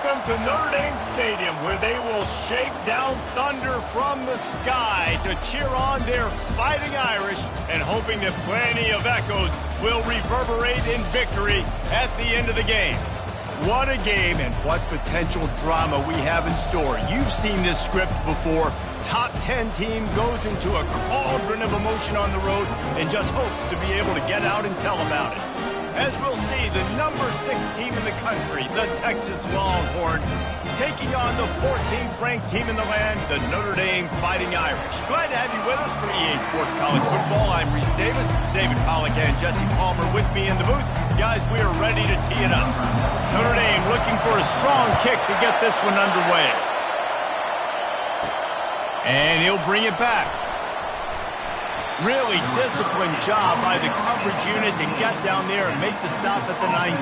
Welcome to Notre Dame Stadium, where they will shake down thunder from the sky to cheer on their Fighting Irish and hoping that plenty of echoes will reverberate in victory at the end of the game. What a game and what potential drama we have in store. You've seen this script before. Top 10 team goes into a cauldron of emotion on the road and just hopes to be able to get out and tell about it. As we'll see, the number 6 team in the country, the Texas Longhorns, taking on the 14th ranked team in the land, the Notre Dame Fighting Irish. Glad to have you with us for EA Sports College Football. I'm Reese Davis, David Pollack and Jesse Palmer with me in the booth. Guys, we are ready to tee it up. Notre Dame looking for a strong kick to get this one underway. And he'll bring it back. Really disciplined job by the coverage unit to get down there and make the stop at the 19.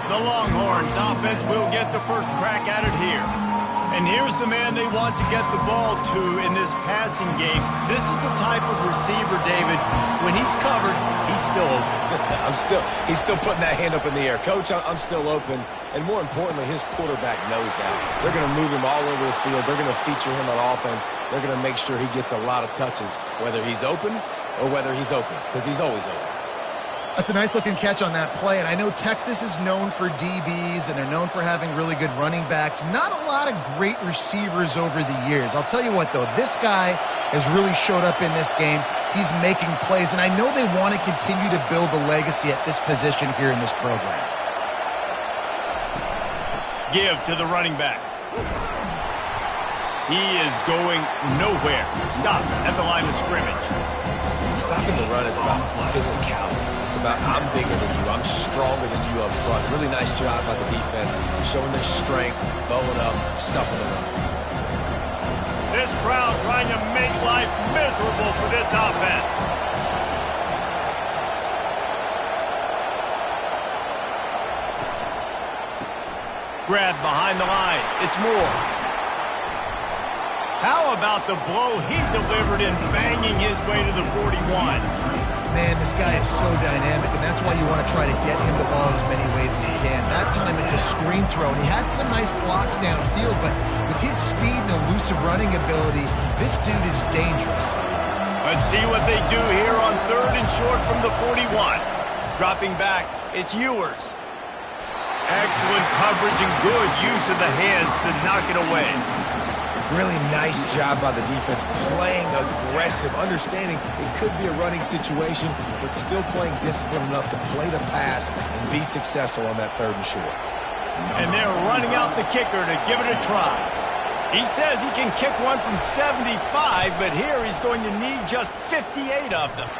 The Longhorns offense will get the first crack at it here. And here's the man they want to get the ball to in this passing game. This is the type of receiver, David, when he's covered, he's still open. He's still putting that hand up in the air. Coach, I'm still open. And more importantly, his quarterback knows that. They're going to move him all over the field. They're going to feature him on offense. They're going to make sure he gets a lot of touches, whether he's open or whether he's open, because he's always open. That's a nice-looking catch on that play, and I know Texas is known for DBs, and they're known for having really good running backs. Not a lot of great receivers over the years. I'll tell you what, though, this guy has really showed up in this game. He's making plays, and I know they want to continue to build a legacy at this position here in this program. Give to the running back. He is going nowhere. Stop at the line of scrimmage. Stopping the run is about physicality. It's about I'm bigger than you, I'm stronger than you up front. Really nice job by the defense, showing their strength, bowing up, stuffing the run. This crowd trying to make life miserable for this offense. Grab behind the line. It's Moore. How about the blow he delivered in banging his way to the 41? Man, this guy is so dynamic, and that's why you want to try to get him the ball as many ways as you can. That time it's a screen throw, and he had some nice blocks downfield, but with his speed and elusive running ability, this dude is dangerous. Let's see what they do here on 3rd and short from the 41. Dropping back, it's Ewers. Excellent coverage and good use of the hands to knock it away. Really nice job by the defense, playing aggressive, understanding it could be a running situation, but still playing disciplined enough to play the pass and be successful on that 3rd and short. And they're running out the kicker to give it a try. He says he can kick one from 75, but here he's going to need just 58 of them.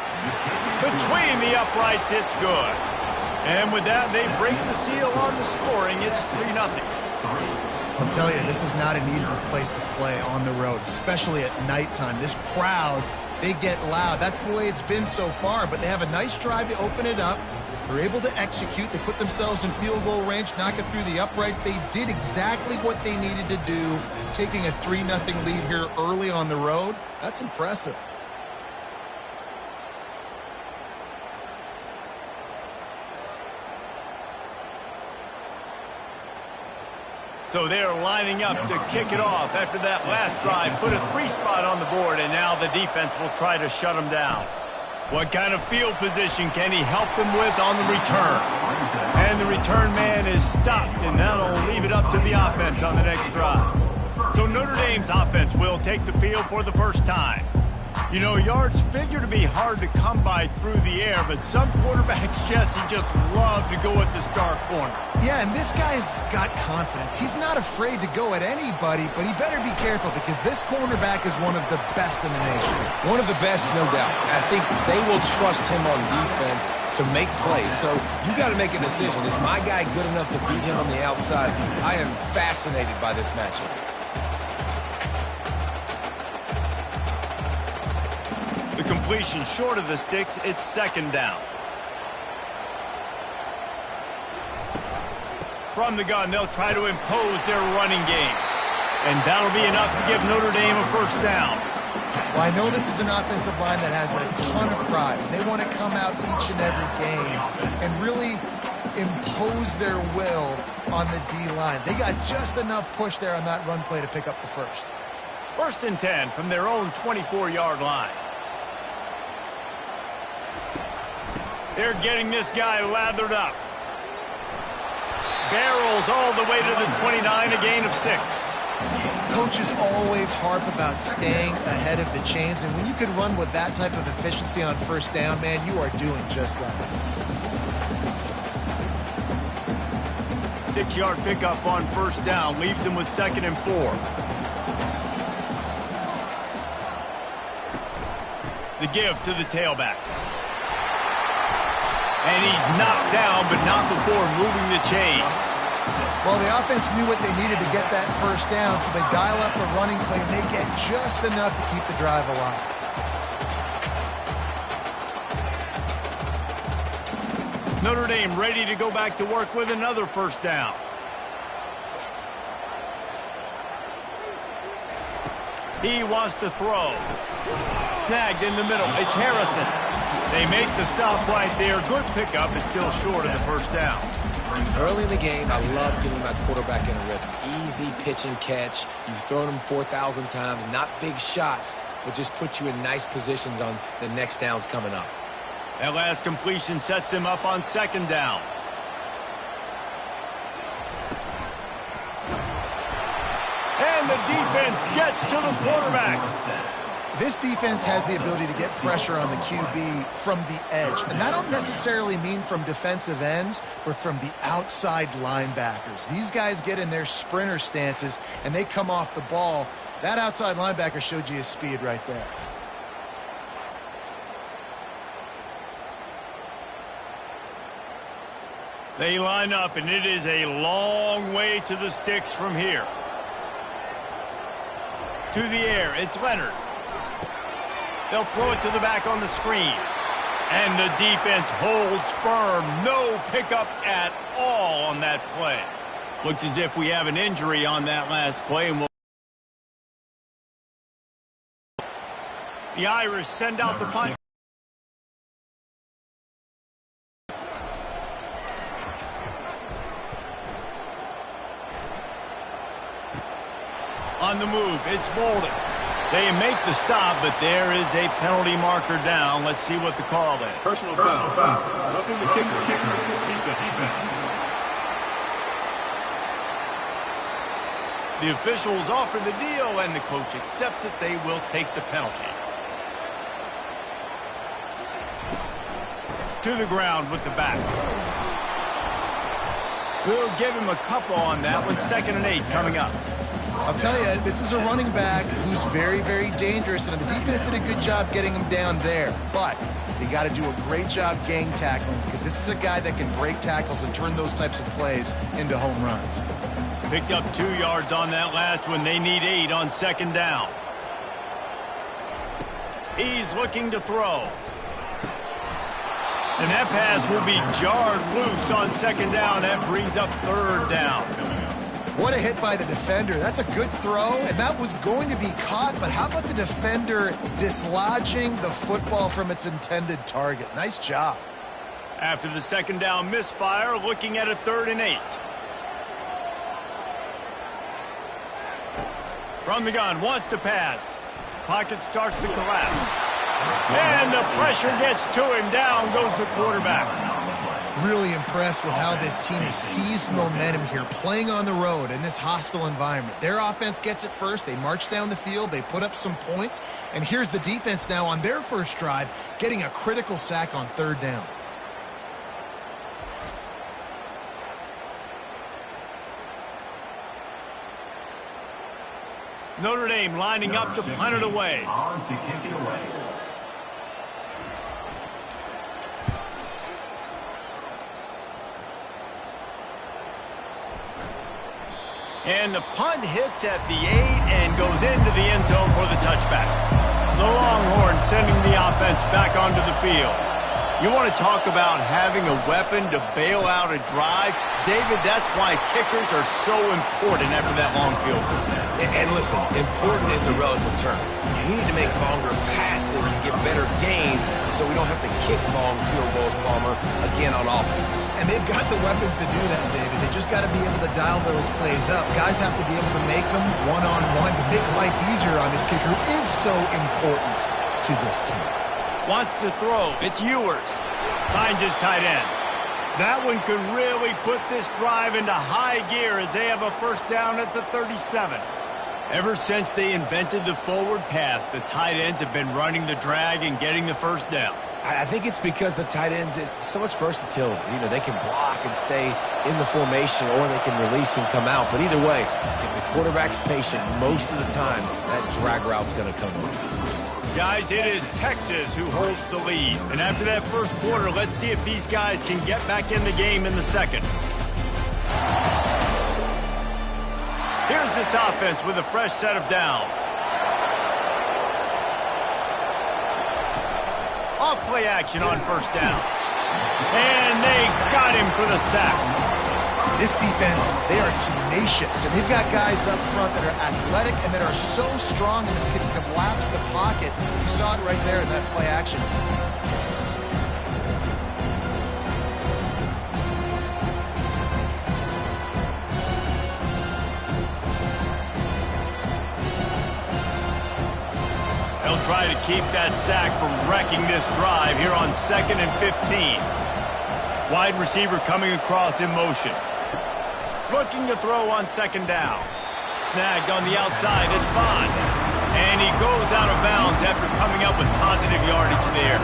Between the uprights, it's good. And with that, they break the seal on the scoring. It's 3-0. I'll tell you, this is not an easy place to play on the road, especially at nighttime. This crowd, they get loud. That's the way it's been so far, but they have a nice drive to open it up. They're able to execute. They put themselves in field goal range, knock it through the uprights. They did exactly what they needed to do, taking a 3-0 lead here early on the road. That's impressive. So they're lining up to kick it off after that last drive. Put a 3 spot on the board, and now the defense will try to shut them down. What kind of field position can he help them with on the return? And the return man is stopped, and that'll leave it up to the offense on the next drive. So Notre Dame's offense will take the field for the first time. You know, yards figure to be hard to come by through the air, but some quarterbacks, Jesse, just love to go at the star corner. Yeah, and this guy's got confidence. He's not afraid to go at anybody, but he better be careful because this cornerback is one of the best in the nation. One of the best, no doubt. I think they will trust him on defense to make plays. So you got to make a decision. Is my guy good enough to beat him on the outside? I am fascinated by this matchup. The completion short of the sticks, it's 2nd down. From the gun, they'll try to impose their running game. And that'll be enough to give Notre Dame a 1st down. Well, I know this is an offensive line that has a ton of pride. They want to come out each and every game and really impose their will on the D-line. They got just enough push there on that run play to pick up the first. 1st and 10 from their own 24-yard line. They're getting this guy lathered up. Barrels all the way to the 29, a gain of 6. Coaches always harp about staying ahead of the chains, and when you can run with that type of efficiency on 1st down, man, you are doing just that. 6-yard pickup on 1st down leaves them with 2nd and 4. The give to the tailback. And he's knocked down, but not before moving the chains. Well, the offense knew what they needed to get that 1st down, so they dial up the running play, and they get just enough to keep the drive alive. Notre Dame ready to go back to work with another 1st down. He wants to throw. Snagged in the middle. It's Harrison. They make the stop right there. Good pickup. It's still short of the 1st down. Early in the game, I love getting my quarterback in a rhythm. Easy pitch and catch. You've thrown him 4,000 times. Not big shots, but just put you in nice positions on the next downs coming up. That last completion sets him up on 2nd down. And the defense gets to the quarterback. This defense has the ability to get pressure on the QB from the edge. And I don't necessarily mean from defensive ends, but from the outside linebackers. These guys get in their sprinter stances, and they come off the ball. That outside linebacker showed you his speed right there. They line up, and it is a long way to the sticks from here. To the air, it's Leonard. They'll throw it to the back on the screen. And the defense holds firm. No pickup at all on that play. Looks as if we have an injury on that last play. And the Irish send out the punt. On the move, it's Bolden. They make the stop, but there is a penalty marker down. Let's see what the call is. Personal foul. Roughing the kicker. Defense. The officials offer the deal, and the coach accepts it. They will take the penalty. To the ground with the back. We'll give him a couple on that one. 2nd and 8 coming up. I'll tell you, this is a running back who's very, very dangerous, and the defense did a good job getting him down there. But they got to do a great job gang tackling, because this is a guy that can break tackles and turn those types of plays into home runs. Picked up 2 yards on that last one. They need 8 on 2nd down. He's looking to throw. And that pass will be jarred loose on 2nd down. That brings up 3rd down. What a hit by the defender. That's a good throw, and that was going to be caught, but how about the defender dislodging the football from its intended target? Nice job. After the 2nd down misfire, looking at a 3rd and 8. From the gun, wants to pass. Pocket starts to collapse. And the pressure gets to him. Down goes the quarterback. Really impressed with how this team seized momentum here, playing on the road in this hostile environment. Their offense gets it first. They march down the field. They put up some points. And here's the defense now on their first drive, getting a critical sack on 3rd down. Notre Dame lining up to punt it away. On to kick it away. And the punt hits at the 8 and goes into the end zone for the touchback. The Longhorns sending the offense back onto the field. You want to talk about having a weapon to bail out a drive? David, that's why kickers are so important after that long field goal. And listen, important is a relative term. We need to make longer passes and get better gains so we don't have to kick long field goals, Palmer, again on offense. And they've got the weapons to do that, David. They just got to be able to dial those plays up. Guys have to be able to make them one-on-one to make life easier on this kicker, who is so important to this team. Wants to throw. It's Ewers. Finds his tight end. That one could really put this drive into high gear as they have a first down at the 37. Ever since they invented the forward pass, the tight ends have been running the drag and getting the first down. I think it's because the tight ends is so much versatility. You know, they can block and stay in the formation, or they can release and come out. But either way, if the quarterback's patient most of the time, that drag route's going to come over. Guys, it is Texas who holds the lead. And after that first quarter, let's see if these guys can get back in the game in the second. Here's this offense with a fresh set of downs. Off play action on first down. And they got him for the sack. This defense, they are tenacious, and they've got guys up front that are athletic and that are so strong and that can collapse the pocket. You saw it right there in that play action. They'll try to keep that sack from wrecking this drive here on 2nd and 15. Wide receiver coming across in motion. Looking to throw on second down. Snagged on the outside, it's Bond. And he goes out of bounds after coming up with positive yardage there.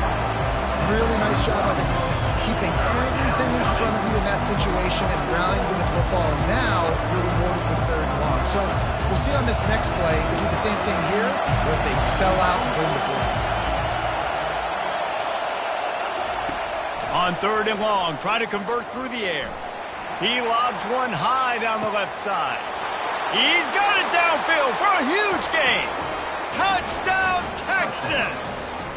Really nice job by the defense, keeping everything in front of you in that situation and rallying to the football. And now you're rewarded with third and long. So we'll see on this next play, they do the same thing here, or if they sell out and bring the blitz. On 3rd and long, try to convert through the air. He lobs one high down the left side. He's got it downfield for a huge gain. Touchdown, Texas!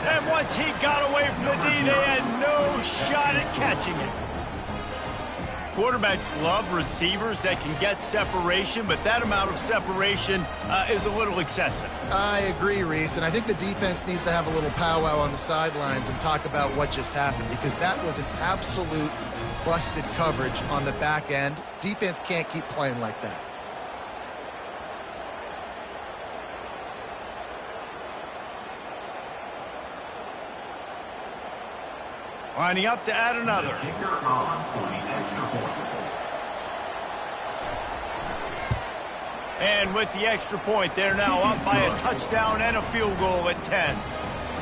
And once he got away from the D, they had no shot at catching it. Quarterbacks love receivers that can get separation, but that amount of separation is a little excessive. I agree, Reese, and I think the defense needs to have a little powwow on the sidelines and talk about what just happened, because that was an absolute busted coverage on the back end. Defense can't keep playing like that. Lining up to add another. And with the extra point, they're now up by a touchdown and a field goal at 10.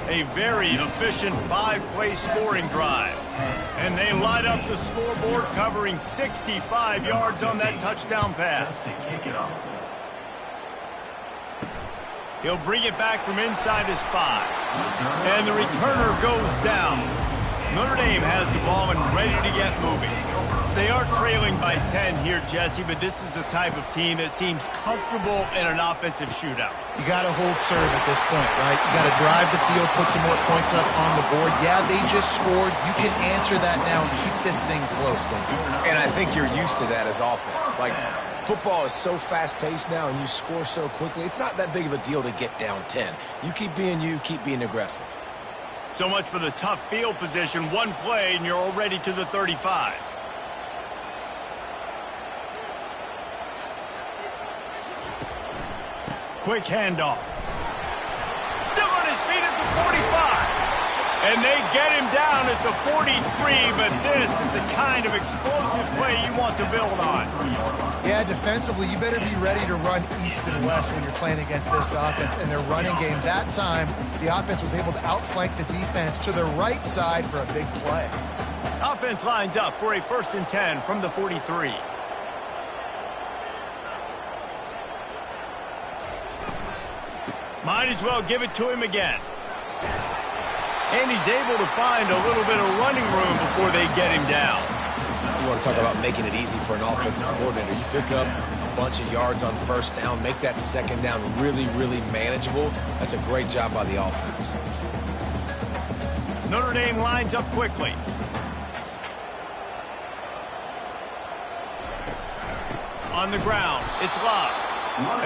A very efficient 5-play scoring drive. And they light up the scoreboard, covering 65 yards on that touchdown pass. He'll bring it back from inside his 5. And the returner goes down. Notre Dame has the ball and ready to get moving. They are trailing by 10 here, Jesse, but this is the type of team that seems comfortable in an offensive shootout. You got to hold serve at this point, right? You got to drive the field, put some more points up on the board. Yeah, they just scored. You can answer that now and keep this thing close, don't you? And I think you're used to that as offense. Like, football is so fast-paced now and you score so quickly, it's not that big of a deal to get down 10. You, keep being aggressive. So much for the tough field position. One play and you're already to the 35. Quick handoff. Still on his feet at the 45. And they get him down at the 43, but this is the kind of explosive play you want to build on. Yeah, defensively, you better be ready to run east and west when you're playing against this offense and their running game. That time, the offense was able to outflank the defense to the right side for a big play. Offense lines up for a 1st and 10 from the 43. Might as well give it to him again. And he's able to find a little bit of running room before they get him down. You want to talk about making it easy for an offensive coordinator. You pick up a bunch of yards on first down, make that second down really, really manageable. That's a great job by the offense. Notre Dame lines up quickly. On the ground, it's Love.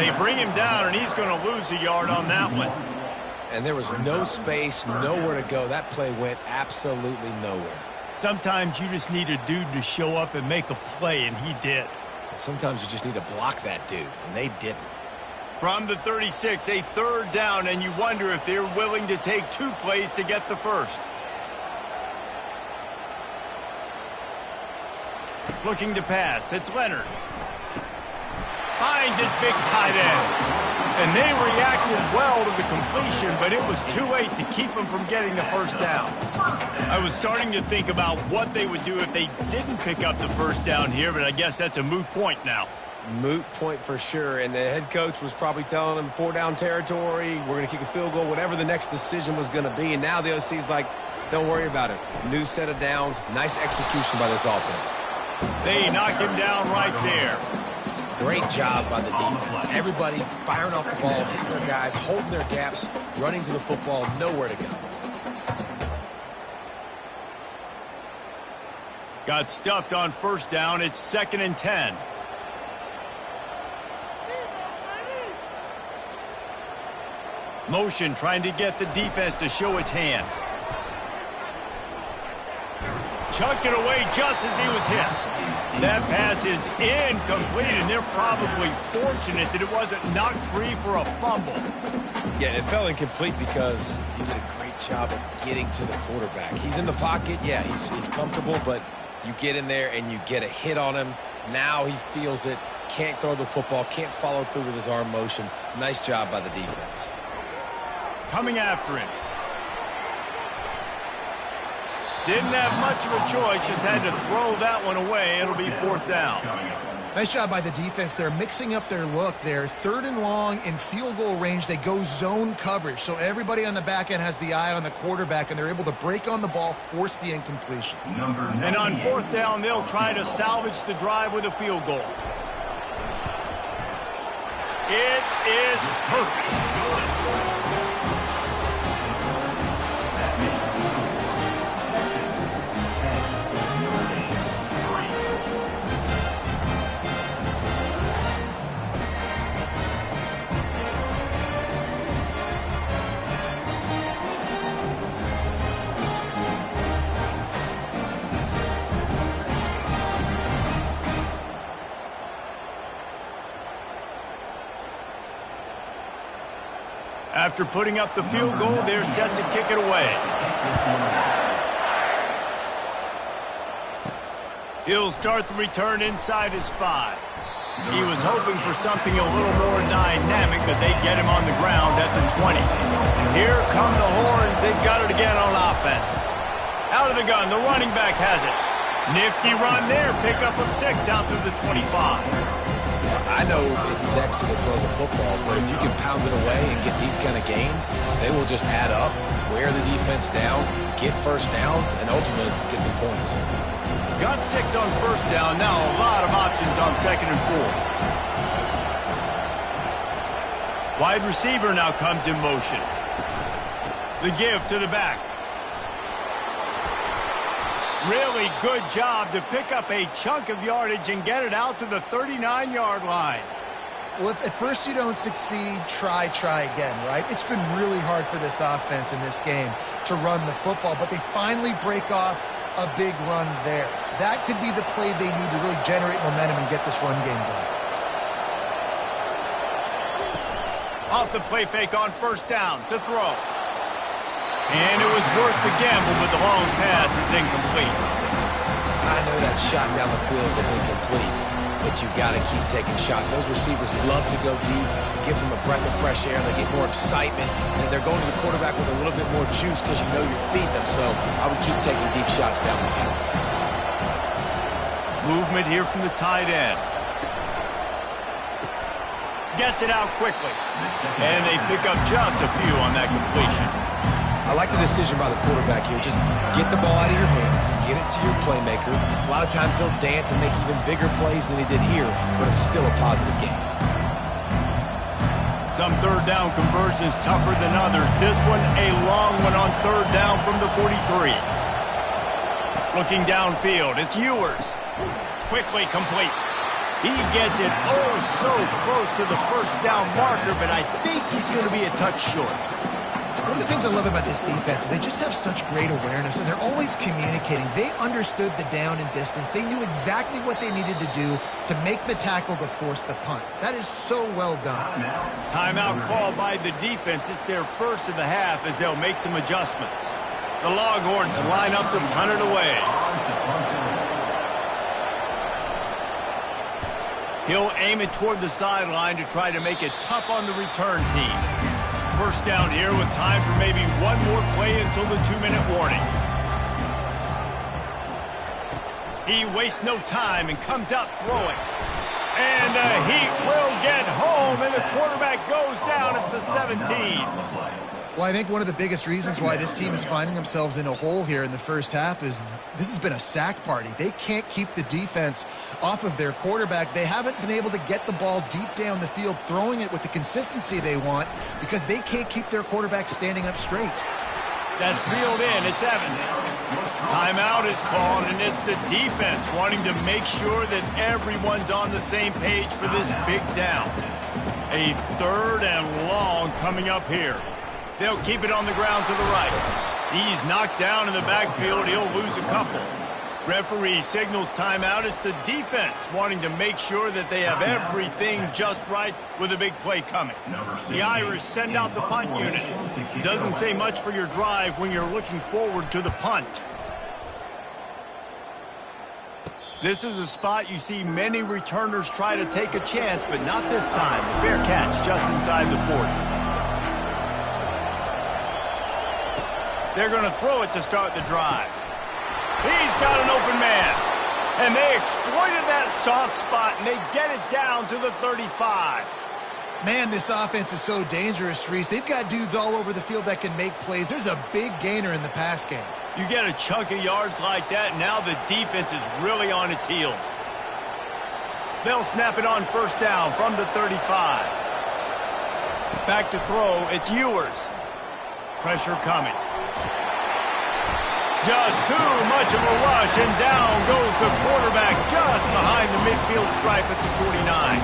They bring him down, and he's going to lose a yard on that one. And there was no space, nowhere to go. That play went absolutely nowhere. Sometimes you just need a dude to show up and make a play, and he did. Sometimes you just need to block that dude, and they didn't. From the 36, a third down, and you wonder if they're willing to take 2 plays to get the first. Looking to pass, it's Leonard. Finds his big tight end. And they reacted well to the completion, but it was too late to keep them from getting the first down. I was starting to think about what they would do if they didn't pick up the first down here, but I guess that's a moot point now. Moot point for sure, and the head coach was probably telling them 4-down territory, we're going to kick a field goal, whatever the next decision was going to be, and now the OC's like, don't worry about it. New set of downs, nice execution by this offense. They knock him down right there. Great job by the defense. Everybody firing off the ball, hitting their guys, holding their gaps, running to the football, nowhere to go. Got stuffed on first down. It's 2nd and 10. Motion trying to get the defense to show his hand. Chuck it away just as he was hit. That pass is incomplete, and they're probably fortunate that it wasn't knocked free for a fumble. Yeah, it fell incomplete because he did a great job of getting to the quarterback. He's in the pocket. Yeah, he's comfortable, but you get in there and you get a hit on him. Now he feels it, can't throw the football, can't follow through with his arm motion. Nice job by the defense. Coming after him. Didn't have much of a choice, just had to throw that one away. It'll be 4th down. Nice job by the defense. They're mixing up their look. They're 3rd and long in field goal range. They go zone coverage, so everybody on the back end has the eye on the quarterback, and they're able to break on the ball, force the incompletion. And on 4th down, they'll try to salvage the drive with a field goal. It is perfect. After putting up the field goal, they're set to kick it away. He'll start the return inside his 5. He was hoping for something a little more dynamic, but they get him on the ground at the 20. And here come the horns. They've got it again on offense. Out of the gun, the running back has it. Nifty run there, pickup of 6 out to the 25. I know it's sexy to throw the football, but if you can pound it away and get these kind of gains, they will just add up, wear the defense down, get first downs, and ultimately get some points. Got 6 on first down. Now a lot of options on 2nd and 4. Wide receiver now comes in motion. The give to the back. Really good job to pick up a chunk of yardage and get it out to the 39-yard line. Well, if at first you don't succeed, try again, right? It's been really hard for this offense in this game to run the football, but they finally break off a big run there. That could be the play they need to really generate momentum and get this run game going. Off the play fake on first down to throw. And it was worth the gamble, but the long pass is incomplete. I know that shot down the field was incomplete, but you got to keep taking shots. Those receivers love to go deep. It gives them a breath of fresh air. They get more excitement, and they're going to the quarterback with a little bit more juice because you know you're feeding them. So I would keep taking deep shots down the field. Movement here from the tight end. Gets it out quickly. And they pick up just a few on that completion. I like the decision by the quarterback here. Just get the ball out of your hands, get it to your playmaker. A lot of times he'll dance and make even bigger plays than he did here, but it's still a positive game. Some third down conversions tougher than others. This one a long one on third down from the 43. Looking downfield, it's Ewers. Quickly complete. He gets it oh so close to the first down marker, but I think he's going to be a touch short. One of the things I love about this defense is they just have such great awareness, and they're always communicating. They understood the down and distance. They knew exactly what they needed to do to make the tackle to force the punt. That is so well done. Timeout call by the defense. It's their first of the half as they'll make some adjustments. The Longhorns line up to punt it away. He'll aim it toward the sideline to try to make it tough on the return team. First down here with time for maybe one more play until the 2-minute warning. He wastes no time and comes out throwing. And the Heat will get home, and the quarterback goes down at the 17. Well, I think one of the biggest reasons why this team is finding themselves in a hole here in the first half is this has been a sack party. They can't keep the defense off of their quarterback. They haven't been able to get the ball deep down the field, throwing it with the consistency they want because they can't keep their quarterback standing up straight. That's reeled in. It's Evans. Timeout is called, and it's the defense wanting to make sure that everyone's on the same page for this big down. A third and long coming up here. They'll keep it on the ground to the right. He's knocked down in the backfield. He'll lose a couple. Referee signals timeout. It's the defense wanting to make sure that they have everything just right with a big play coming. The Irish send out the punt unit. Doesn't say much for your drive when you're looking forward to the punt. This is a spot you see many returners try to take a chance, but not this time. A fair catch just inside the 40. They're going to throw it to start the drive. He's got an open man. And they exploited that soft spot, and they get it down to the 35. Man, this offense is so dangerous, Reese. They've got dudes all over the field that can make plays. There's a big gainer in the pass game. You get a chunk of yards like that, now the defense is really on its heels. They'll snap it on first down from the 35. Back to throw, it's Ewers. Pressure coming. Just too much of a rush, and down goes the quarterback just behind the midfield stripe at the 49.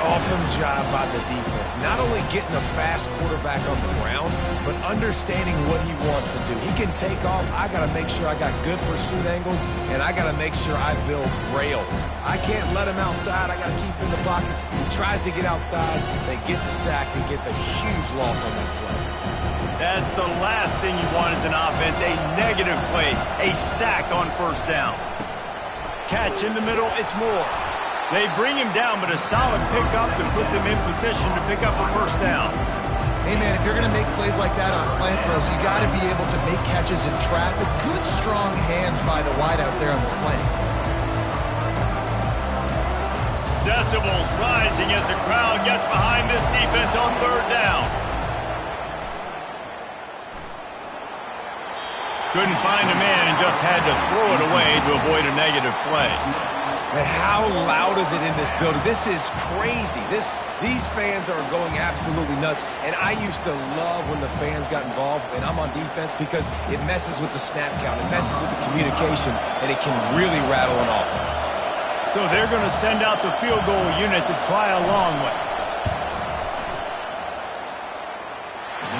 Awesome job by the defense. Not only getting a fast quarterback on the ground, but understanding what he wants to do. He can take off. I got to make sure I got good pursuit angles, and I got to make sure I build rails. I can't let him outside. I got to keep him in the pocket. He tries to get outside. They get the sack and get the huge loss on that play. That's the last thing you want as an offense, a negative play, a sack on first down. Catch in the middle, it's Moore. They bring him down, but a solid pickup to put them in position to pick up a first down. Hey, man, if you're going to make plays like that on slant throws, you got to be able to make catches in traffic. Good, strong hands by the wide out there on the slant. Decibels rising as the crowd gets behind this defense on third down. Couldn't find a man and just had to throw it away to avoid a negative play. Man, how loud is it in this building? This is crazy. These fans are going absolutely nuts. And I used to love when the fans got involved, and I'm on defense, because it messes with the snap count. It messes with the communication, and it can really rattle an offense. So they're going to send out the field goal unit to try a long one.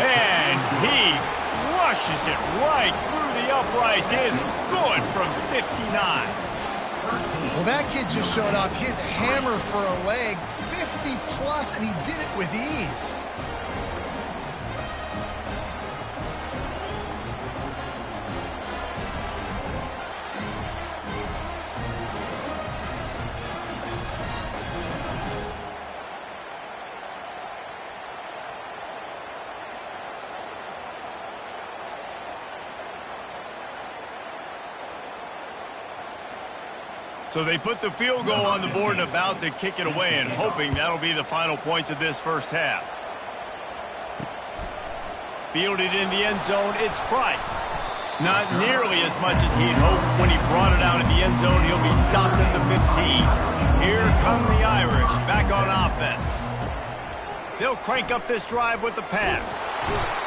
And he rushes it right through the upright. It's good from 59. Well, that kid just showed off his hammer for a leg, 50 plus, and he did it with ease. So they put the field goal on the board and about to kick it away, and hoping that'll be the final points of this first half. Fielded in the end zone, it's Price. Not nearly as much as he'd hoped when he brought it out in the end zone. He'll be stopped at the 15. Here come the Irish back on offense. They'll crank up this drive with the pass.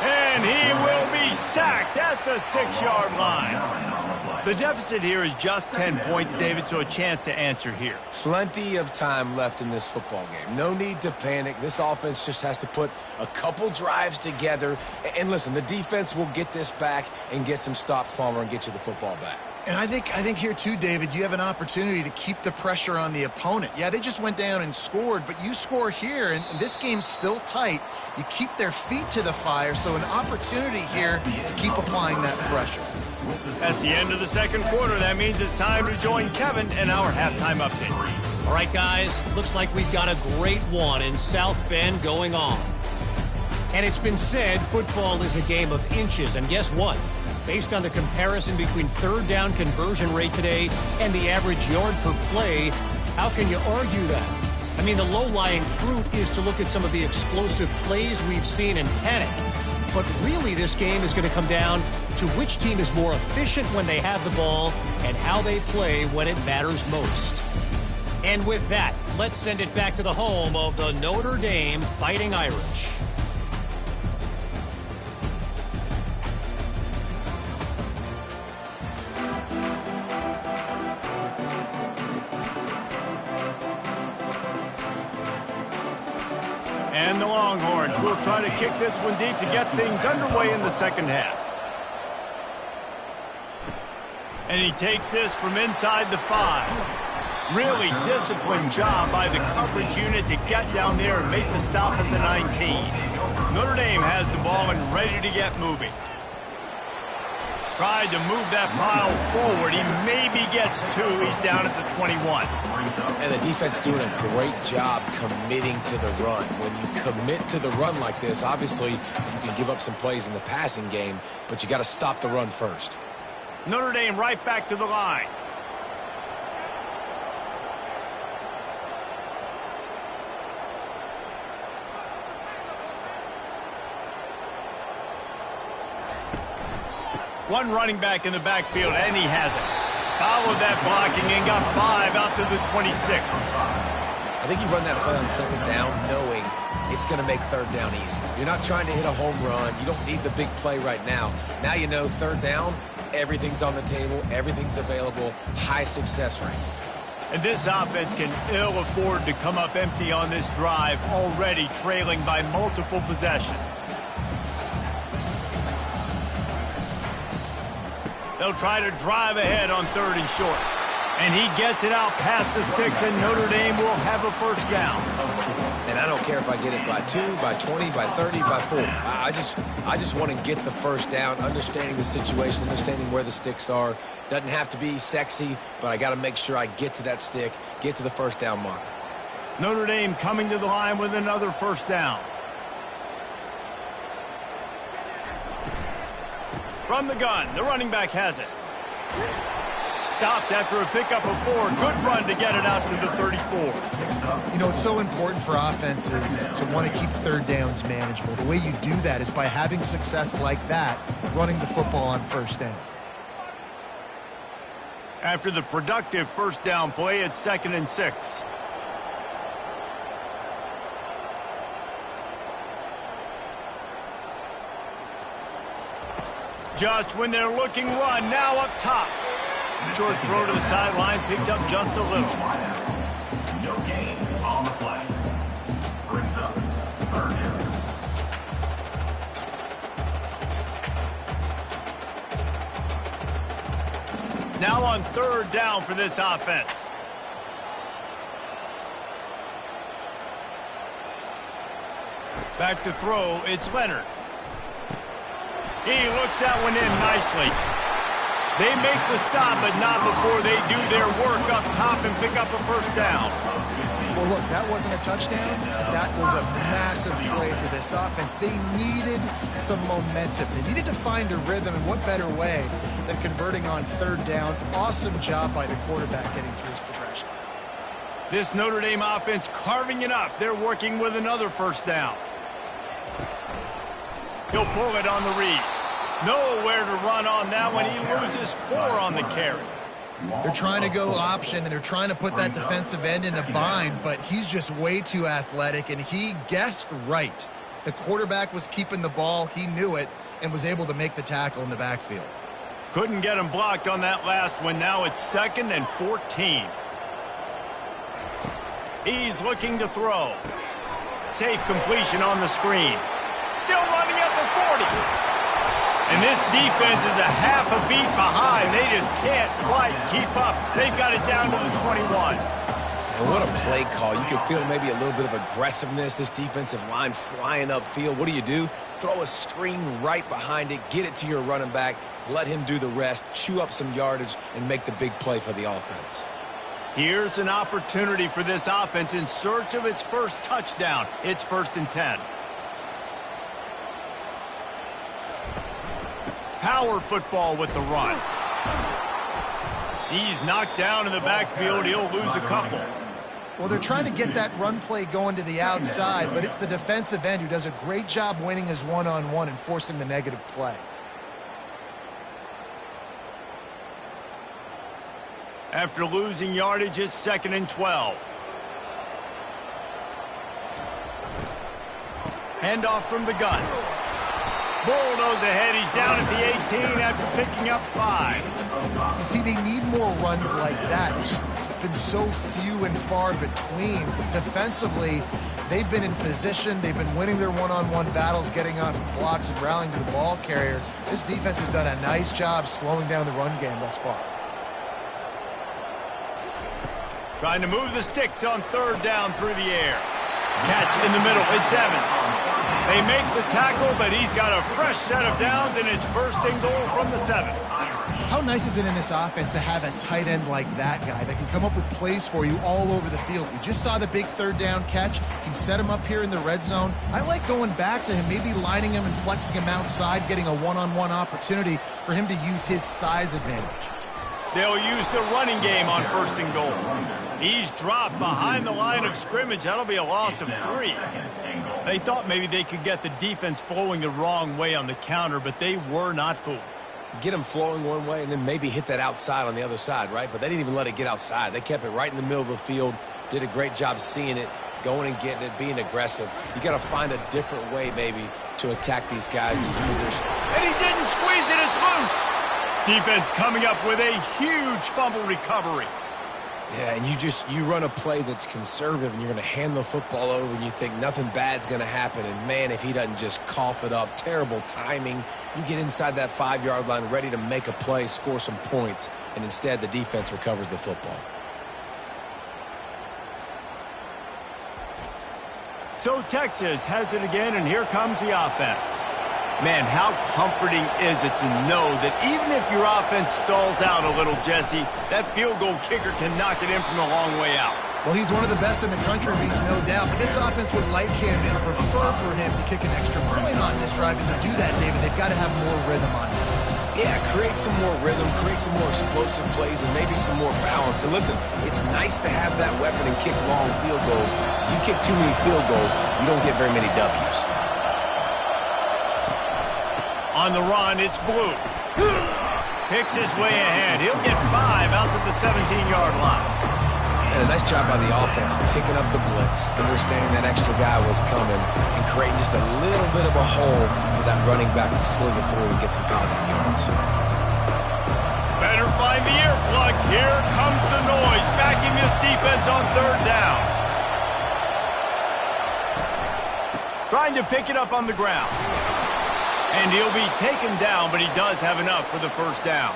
And he will be sacked at the 6-yard line. The deficit here is just 10 points, David, so a chance to answer here. Plenty of time left in this football game. No need to panic. This offense just has to put a couple drives together. And listen, the defense will get this back and get some stops, Palmer, and get you the football back. And I think here too, David, you have an opportunity to keep the pressure on the opponent. Yeah, they just went down and scored, but you score here, and this game's still tight. You keep their feet to the fire, so an opportunity here to keep applying that pressure. That's the end of the second quarter. That means it's time to join Kevin and our halftime update. All right, guys, looks like we've got a great one in South Bend going on. And it's been said football is a game of inches, and guess what? Based on the comparison between third down conversion rate today and the average yard per play, how can you argue that? I mean, the low-lying fruit is to look at some of the explosive plays we've seen and panic. But really, this game is going to come down to which team is more efficient when they have the ball and how they play when it matters most. And with that, let's send it back to the home of the Notre Dame Fighting Irish. And the Longhorns will try to kick this one deep to get things underway in the second half. And he takes this from inside the 5. Really disciplined job by the coverage unit to get down there and make the stop at the 19. Notre Dame has the ball and ready to get moving. Tried to move that pile forward. He maybe gets 2. He's down at the 21. And the defense doing a great job committing to the run. When you commit to the run like this, obviously you can give up some plays in the passing game, but you got to stop the run first. Notre Dame right back to the line. One running back in the backfield, and he has it. Followed that blocking and got 5 out to the 26. I think you run that play on second down knowing it's going to make third down easy. You're not trying to hit a home run. You don't need the big play right now. Now you know third down, everything's on the table, everything's available, high success rate. And this offense can ill afford to come up empty on this drive, already trailing by multiple possessions. They'll try to drive ahead on 3rd and short. And he gets it out past the sticks, and Notre Dame will have a first down. And I don't care if I get it by 2, by 20, by 30, by 40. I just want to get the first down, understanding the situation, understanding where the sticks are. Doesn't have to be sexy, but I got to make sure I get to that stick, get to the first down mark. Notre Dame coming to the line with another first down. From the gun, the running back has it. Stopped after a pickup of 4. Good run to get it out to the 34. You know, it's so important for offenses to want to keep third downs manageable. The way you do that is by having success like that, running the football on first down. After the productive first down play, it's 2nd and 6. Just when they're looking run, now up top. Short throw to the sideline, picks up just a little. No gain on the play. Brings up 3rd down. Now on 3rd down for this offense. Back to throw, it's Leonard. He looks that one in nicely. They make the stop, but not before they do their work up top and pick up a first down. Well, look, that wasn't a touchdown. That was a massive play for this offense. They needed some momentum. They needed to find a rhythm, and what better way than converting on 3rd down. Awesome job by the quarterback getting through his progression. This Notre Dame offense carving it up. They're working with another first down. He'll pull it on the read. Nowhere to run on that one. He loses 4 on the carry. They're trying to go option, and they're trying to put that defensive end in a bind, but he's just way too athletic, and he guessed right. The quarterback was keeping the ball. He knew it and was able to make the tackle in the backfield. Couldn't get him blocked on that last one. Now it's 2nd and 14. He's looking to throw. Safe completion on the screen. Still running at the 40. And this defense is a half a beat behind. They just can't quite keep up. They've got it down to the 21. And what a play call. You can feel maybe a little bit of aggressiveness. This defensive line flying upfield. What do? Throw a screen right behind it. Get it to your running back. Let him do the rest. Chew up some yardage and make the big play for the offense. Here's an opportunity for this offense in search of its first touchdown. It's 1st and 10. Power football with the run. He's knocked down in the backfield. He'll lose a couple. Well, they're trying to get that run play going to the outside, but it's the defensive end who does a great job winning his one-on-one and forcing the negative play. After losing yardage, it's 2nd and 12. Handoff from the gun. Bulldoze ahead. He's down at the 18 after picking up 5. You see, they need more runs like that. It's been so few and far between. Defensively, they've been in position. They've been winning their one-on-one battles, getting off blocks and rallying to the ball carrier. This defense has done a nice job slowing down the run game thus far. Trying to move the sticks on 3rd down through the air. Catch in the middle. It's Evans. They make the tackle, but he's got a fresh set of downs, and it's 1st and goal from the 7. How nice is it in this offense to have a tight end like that guy that can come up with plays for you all over the field? We just saw the big 3rd down catch. He set him up here in the red zone. I like going back to him, maybe lining him and flexing him outside, getting a one-on-one opportunity for him to use his size advantage. They'll use the running game on 1st and goal. He's dropped behind the line of scrimmage. That'll be a loss of 3. They thought maybe they could get the defense flowing the wrong way on the counter, but they were not fooled. Get them flowing one way and then maybe hit that outside on the other side, right? But they didn't even let it get outside. They kept it right in the middle of the field, did a great job seeing it, going and getting it, being aggressive. You got to find a different way maybe to attack these guys to use their... And he didn't squeeze it. It's loose. Defense coming up with a huge fumble recovery. Yeah, and you run a play that's conservative and you're going to hand the football over and you think nothing bad's going to happen. And, man, if he doesn't just cough it up, terrible timing. You get inside that 5-yard line ready to make a play, score some points, and instead the defense recovers the football. So Texas has it again, and here comes the offense. Man, how comforting is it to know that even if your offense stalls out a little, Jesse, that field goal kicker can knock it in from a long way out. Well, he's one of the best in the country, Reese, no doubt. But this offense would like him and prefer for him to kick an extra point on this drive. And to do that, David, they've got to have more rhythm on defense. Yeah, create some more rhythm, create some more explosive plays, and maybe some more balance. And listen, it's nice to have that weapon and kick long field goals. You kick too many field goals, you don't get very many W's. On the run, it's Blue. Picks his way ahead. He'll get 5 out to the 17-yard line. And a nice job by the offense picking up the blitz, understanding that extra guy was coming, and creating just a little bit of a hole for that running back to sling it through and get some positive yards. Better find the earplugs. Here comes the noise, backing this defense on 3rd down. Trying to pick it up on the ground. And he'll be taken down, but he does have enough for the 1st down.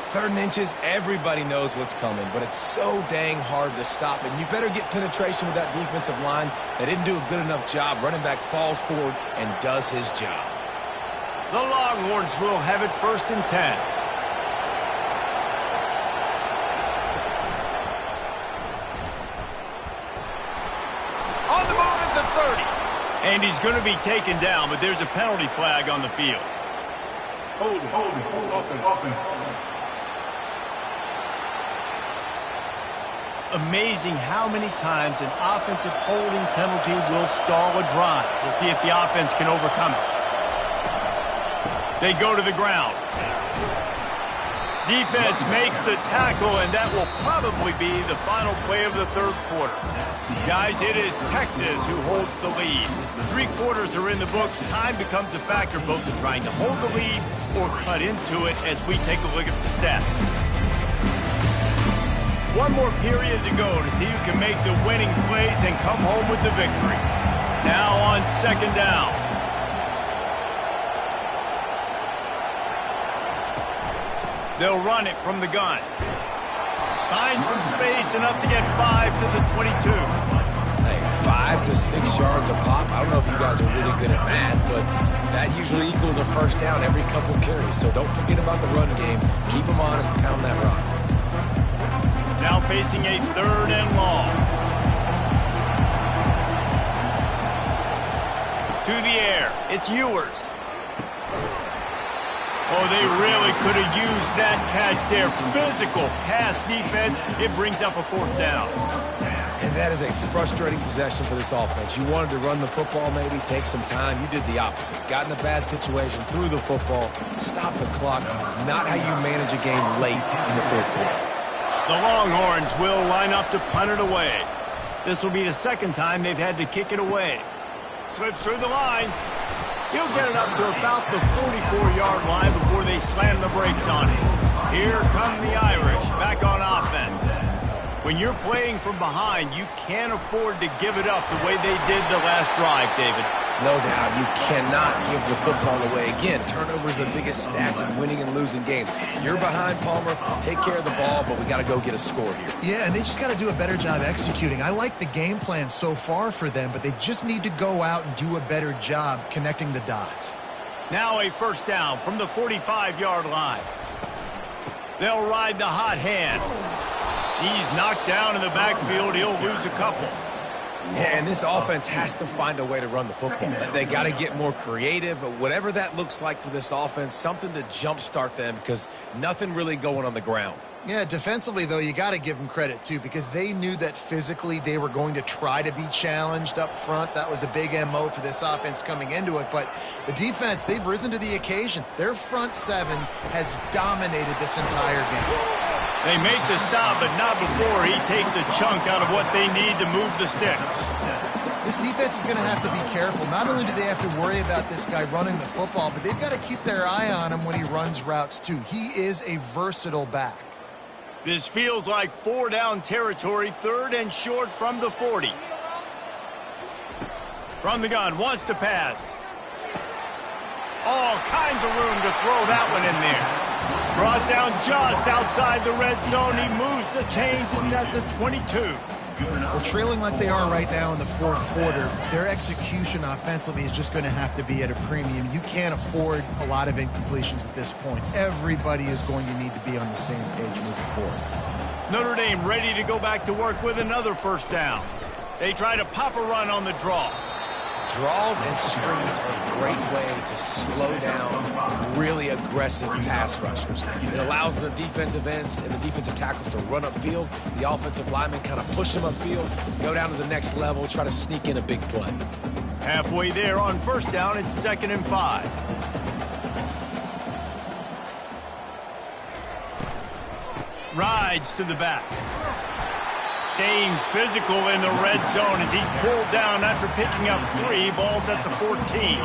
3rd and inches, everybody knows what's coming, but it's so dang hard to stop. And you better get penetration with that defensive line. They didn't do a good enough job. Running back falls forward and does his job. The Longhorns will have it 1st and 10. On the move at the 30. And he's going to be taken down, but there's a penalty flag on the field. Hold offense. Amazing how many times an offensive holding penalty will stall a drive. We'll see if the offense can overcome it. They go to the ground. Defense makes the tackle, and that will probably be the final play of the third quarter. Guys, it is Texas who holds the lead. 3 quarters are in the books. Time becomes a factor both in trying to hold the lead or cut into it as we take a look at the stats. One more period to go to see who can make the winning plays and come home with the victory. Now on second down. They'll run it from the gun. Find some space, enough to get 5 to the 22. Hey, 5 to 6 yards a pop. I don't know if you guys are really good at math, but that usually equals a first down every couple carries. So don't forget about the run game. Keep them honest, pound that rock. Now facing a 3rd and long. To the air, it's Ewers. Oh, they really could have used that catch there. Physical pass defense. It brings up a 4th down. And that is a frustrating possession for this offense. You wanted to run the football, maybe take some time. You did the opposite. Got in a bad situation, threw the football, stopped the clock. Not how you manage a game late in the 4th quarter. The Longhorns will line up to punt it away. This will be the 2nd time they've had to kick it away. Slips through the line. He'll get it up to about the 44-yard line before they slam the brakes on it. Here come the Irish, back on offense. When you're playing from behind, you can't afford to give it up the way they did the last drive, David. No doubt, you cannot give the football away. Again, turnovers are the biggest stats in winning and losing games. You're behind, Palmer. Take care of the ball, but we got to go get a score here. Yeah, and they just got to do a better job executing. I like the game plan so far for them, but they just need to go out and do a better job connecting the dots. Now a 1st down from the 45-yard line. They'll ride the hot hand. He's knocked down in the backfield. He'll lose a couple. Yeah, and this offense has to find a way to run the football. They got to get more creative, whatever that looks like for this offense, something to jumpstart them because nothing really going on the ground. Yeah, defensively, though, you got to give them credit, too, because they knew that physically they were going to try to be challenged up front. That was a big MO for this offense coming into it. But the defense, they've risen to the occasion. Their front 7 has dominated this entire game. They make the stop, but not before he takes a chunk out of what they need to move the sticks. This defense is going to have to be careful. Not only do they have to worry about this guy running the football, but they've got to keep their eye on him when he runs routes, too. He is a versatile back. This feels like 4-down territory, 3rd and short from the 40. From the gun, wants to pass. All kinds of room to throw that one in there. Brought down just outside the red zone. He moves the chains. It's at the 22. Well, trailing like they are right now in the 4th quarter, their execution offensively is just going to have to be at a premium. You can't afford a lot of incompletions at this point. Everybody is going to need to be on the same page moving forward. Notre Dame ready to go back to work with another 1st down. They try to pop a run on the draw. Draws and screens are a great way to slow down really aggressive pass rushers. It allows the defensive ends and the defensive tackles to run upfield. The offensive linemen kind of push them upfield, go down to the next level, try to sneak in a big play. Halfway there on 1st down, it's 2nd and 5. Rides to the back. Staying physical in the red zone as he's pulled down after picking up 3. Balls at the 14.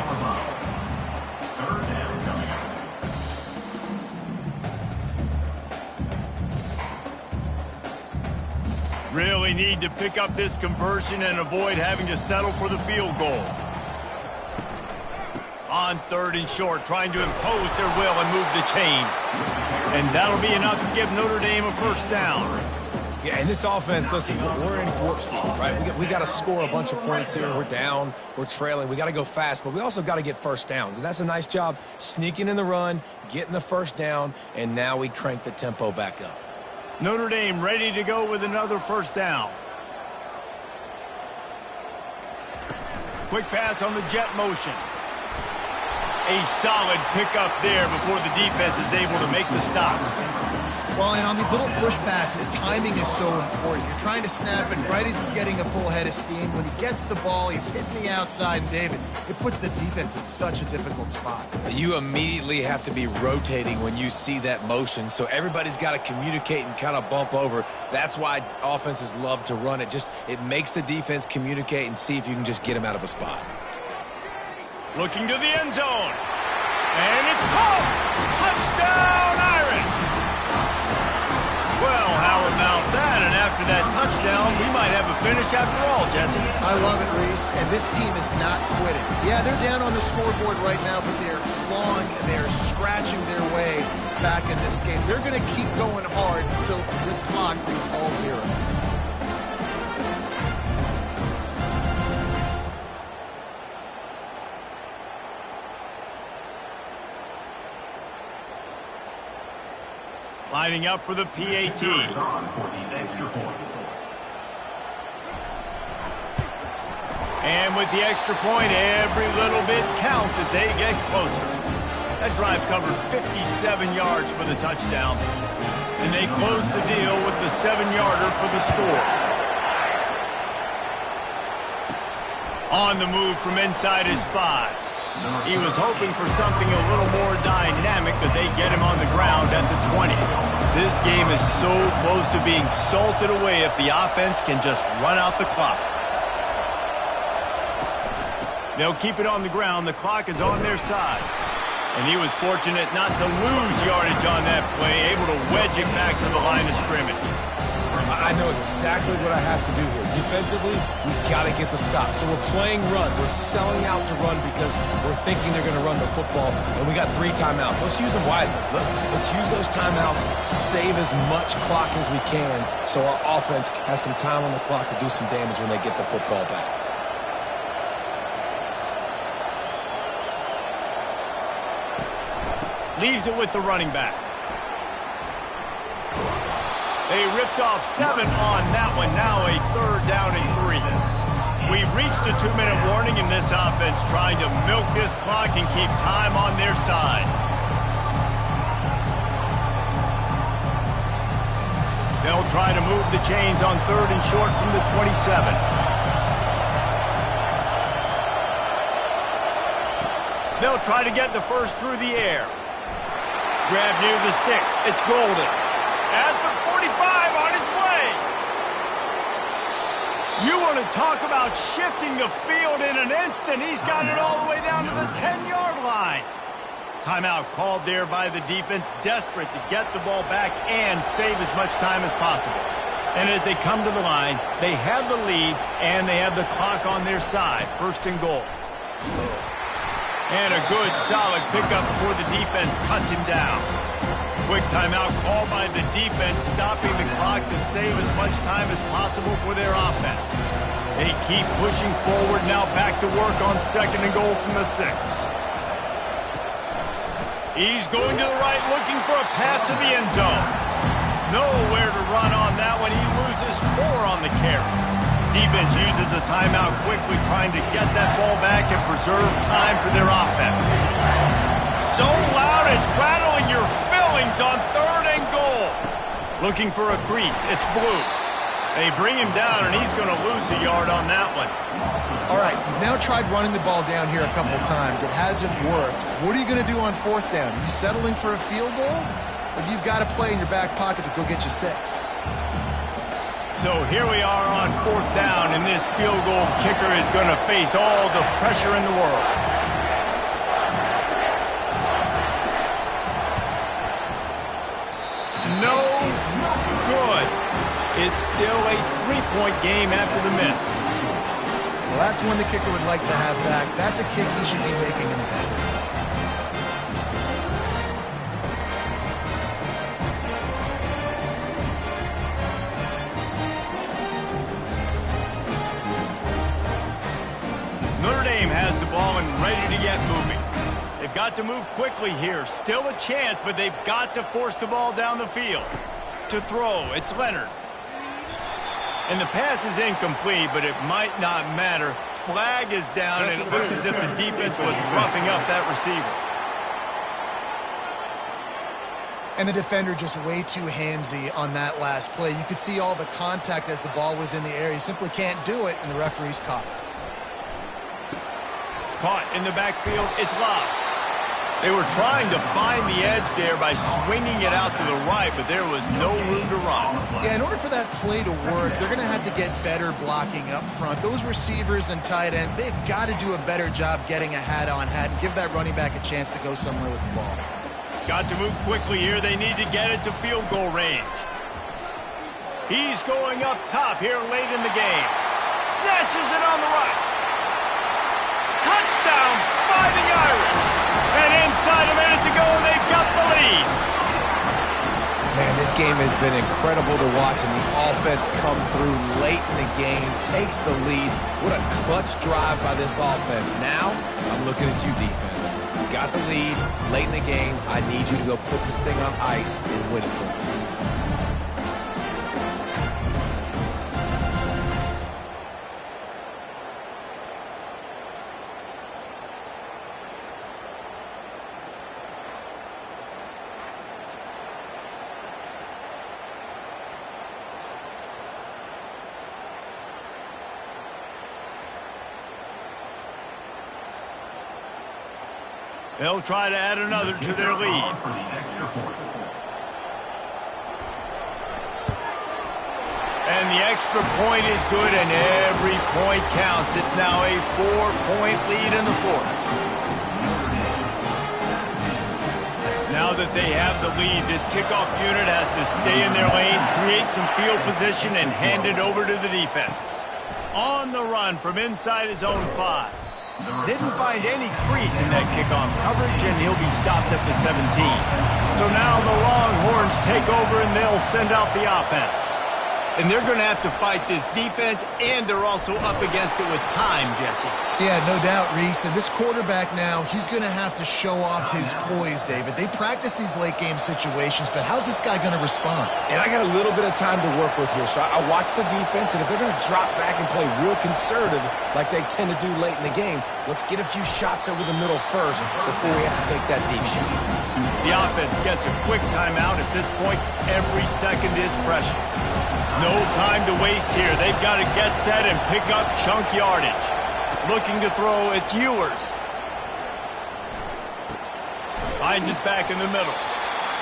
Really need to pick up this conversion and avoid having to settle for the field goal. On 3rd and short, trying to impose their will and move the chains. And that'll be enough to give Notre Dame a 1st down. Yeah, and this offense, listen, we're in warp speed, right? We got to score a bunch of points here. We're down, we're trailing. We got to go fast, but we also got to get 1st downs. And that's a nice job sneaking in the run, getting the 1st down, and now we crank the tempo back up. Notre Dame ready to go with another 1st down. Quick pass on the jet motion. A solid pickup there before the defense is able to make the stop. Well, and on these little push passes, timing is so important. You're trying to snap, and right as he's getting a full head of steam, when he gets the ball, he's hitting the outside, and David, it puts the defense in such a difficult spot. You immediately have to be rotating when you see that motion, so everybody's got to communicate and kind of bump over. That's why offenses love to run it. It makes the defense communicate and see if you can just get him out of a spot. Looking to the end zone. And it's caught! Touchdown, Irish! Well, how about that? And after that touchdown, we might have a finish after all, Jesse. I love it, Reese, and this team is not quitting. Yeah, they're down on the scoreboard right now, but they're clawing and they're scratching their way back in this game. They're going to keep going hard until this clock reads all zeros. Lining up for the PAT. And with the extra point, every little bit counts as they get closer. That drive covered 57 yards for the touchdown. And they close the deal with the 7-yarder for the score. On the move from inside his 5. He was hoping for something a little more dynamic, but they get him on the ground at the 20. This game is so close to being salted away if the offense can just run out the clock. They'll keep it on the ground. The clock is on their side. And he was fortunate not to lose yardage on that play, able to wedge it back to the line of scrimmage. I know exactly what I have to do here. Defensively, we've got to get the stop. So we're playing run. We're selling out to run because we're thinking they're going to run the football, and we got 3 timeouts. Let's use them wisely. Look, let's use those timeouts, save as much clock as we can so our offense has some time on the clock to do some damage when they get the football back. Leaves it with the running back. They ripped off 7 on that one. Now a 3rd down and 3. We've reached the 2-minute warning in this offense, trying to milk this clock and keep time on their side. They'll try to move the chains on 3rd and short from the 27. They'll try to get the first through the air. Grab near the sticks. It's Golden. At the 45, on his way. You want to talk about shifting the field in an instant. He's got it all the way down to the 10-yard line. Timeout called there by the defense, desperate to get the ball back and save as much time as possible. And as they come to the line, they have the lead and they have the clock on their side. 1st and goal. And a good, solid pickup before the defense cuts him down. Quick timeout called by the defense, stopping the clock to save as much time as possible for their offense. They keep pushing forward, now back to work on 2nd and goal from the 6. He's going to the right, looking for a path to the end zone. Nowhere to run on that one. He loses 4 on the carry. Defense uses a timeout quickly, trying to get that ball back and preserve time for their offense. So loud it's rattling your fillings on 3rd and goal. Looking for a crease. It's Blue. They bring him down, and he's going to lose a yard on that one. All right, you've now tried running the ball down here a couple of times. It hasn't worked. What are you going to do on 4th down? Are you settling for a field goal? Or you've got a play in your back pocket to go get you 6? So here we are on 4th down, and this field goal kicker is going to face all the pressure in the world. No good. It's still a 3-point game after the miss. Well, that's one the kicker would like to have back. That's a kick he should be making in his sleep. Notre Dame has the ball and ready to get moving. They've got to move quickly here. Still a chance, but they've got to force the ball down the field. To throw, it's Leonard. And the pass is incomplete, but it might not matter. Flag is down, and it looks as if the defense was roughing up that receiver. And the defender just way too handsy on that last play. You could see all the contact as the ball was in the air. He simply can't do it, and the referee's caught it. Caught in the backfield. It's Love. They were trying to find the edge there by swinging it out to the right, but there was no room to run. Yeah, in order for that play to work, they're going to have to get better blocking up front. Those receivers and tight ends, they've got to do a better job getting a hat-on-hat and give that running back a chance to go somewhere with the ball. Got to move quickly here. They need to get it to field goal range. He's going up top here late in the game. Snatches it on the right. Touchdown, Fighting Irish. And inside a minute to go, and they've got the lead. Man, this game has been incredible to watch, and the offense comes through late in the game, takes the lead. What a clutch drive by this offense. Now, I'm looking at you, defense. You got the lead late in the game. I need you to go put this thing on ice and win it for me. They'll try to add another to their lead. And the extra point is good, and every point counts. It's now a 4-point lead in the fourth. Now that they have the lead, this kickoff unit has to stay in their lanes, create some field position, and hand it over to the defense. On the run from inside his own 5. Didn't find any crease in that kickoff coverage, and he'll be stopped at the 17. So now the Longhorns take over, and they'll send out the offense. And they're going to have to fight this defense, and they're also up against it with time, Jesse. Yeah, no doubt, Reese. And this quarterback now, he's going to have to show off his poise, David. They practice these late-game situations, but how's this guy going to respond? And I got a little bit of time to work with here, so I watch the defense, and if they're going to drop back and play real conservative like they tend to do late in the game, let's get a few shots over the middle first before we have to take that deep shot. The offense gets a quick timeout. At this point, every second is precious. No time to waste here. They've got to get set and pick up chunk yardage. Looking to throw, it's Ewers. Finds his back in the middle.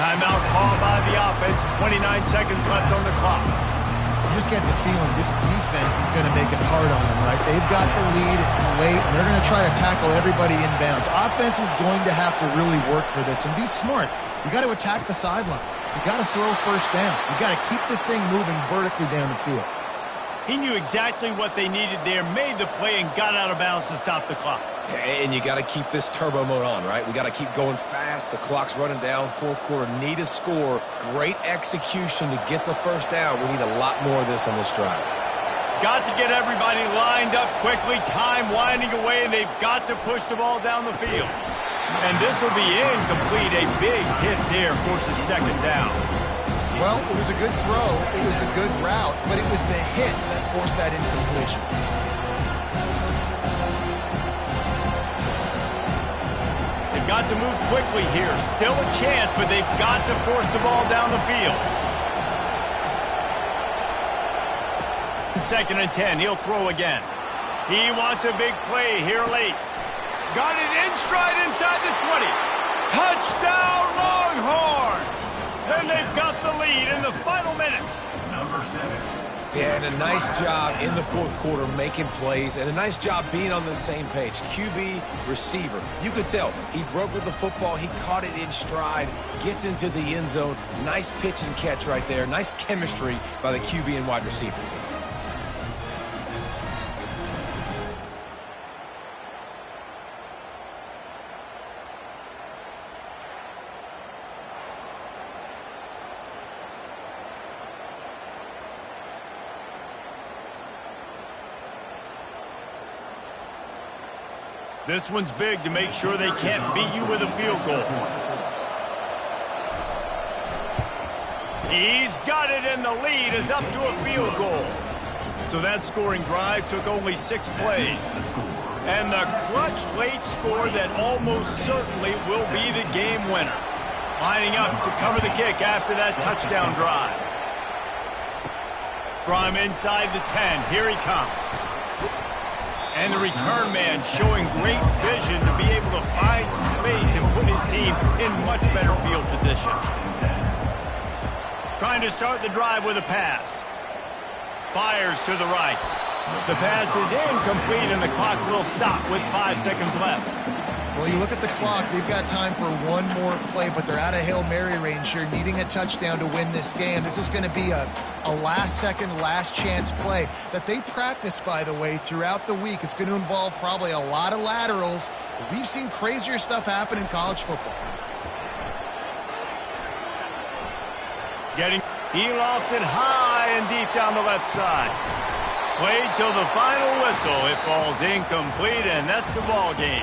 Timeout called by the offense. 29 seconds left on the clock. You just get the feeling this defense is going to make it hard on them, right? They've got the lead, it's late, and they're going to try to tackle everybody inbounds. Offense is going to have to really work for this and be smart. You got to attack the sidelines. You got to throw first downs. You got to keep this thing moving vertically down the field. He knew exactly what they needed there, made the play, and got out of bounds to stop the clock. And you got to keep this turbo mode on, right? We got to keep going fast. The clock's running down. Fourth quarter, need a score. Great execution to get the first down. We need a lot more of this on this drive. Got to get everybody lined up quickly. Time winding away, and they've got to push the ball down the field. And this will be incomplete. A big hit there forces second down. Well, it was a good throw. It was a good route, but it was the hit that forced that incompletion. They've got to move quickly here. Still a chance, but they've got to force the ball down the field. 2nd and 10. He'll throw again. He wants a big play here late. Got it in stride inside the 20. Touchdown, Longhorns! And they've got the lead in the final minute. Number 7. Yeah, and a nice job in the fourth quarter making plays, and a nice job being on the same page. QB, receiver. You could tell he broke with the football. He caught it in stride, gets into the end zone. Nice pitch and catch right there. Nice chemistry by the QB and wide receiver. This one's big to make sure they can't beat you with a field goal. He's got it, and the lead is up to a field goal. So that scoring drive took only 6 plays. And the clutch late score that almost certainly will be the game winner. Lining up to cover the kick after that touchdown drive. From inside the 10, here he comes. And the return man showing great vision to be able to find some space and put his team in much better field position. Trying to start the drive with a pass. Fires to the right. The pass is incomplete and the clock will stop with 5 seconds left. Well, you look at the clock, we've got time for one more play, but they're out of Hail Mary range here, needing a touchdown to win this game. This is going to be a last-second, last-chance play that they practice, by the way, throughout the week. It's going to involve probably a lot of laterals. We've seen crazier stuff happen in college football. He lofts it high and deep down the left side. Played till the final whistle. It falls incomplete, and that's the ball game.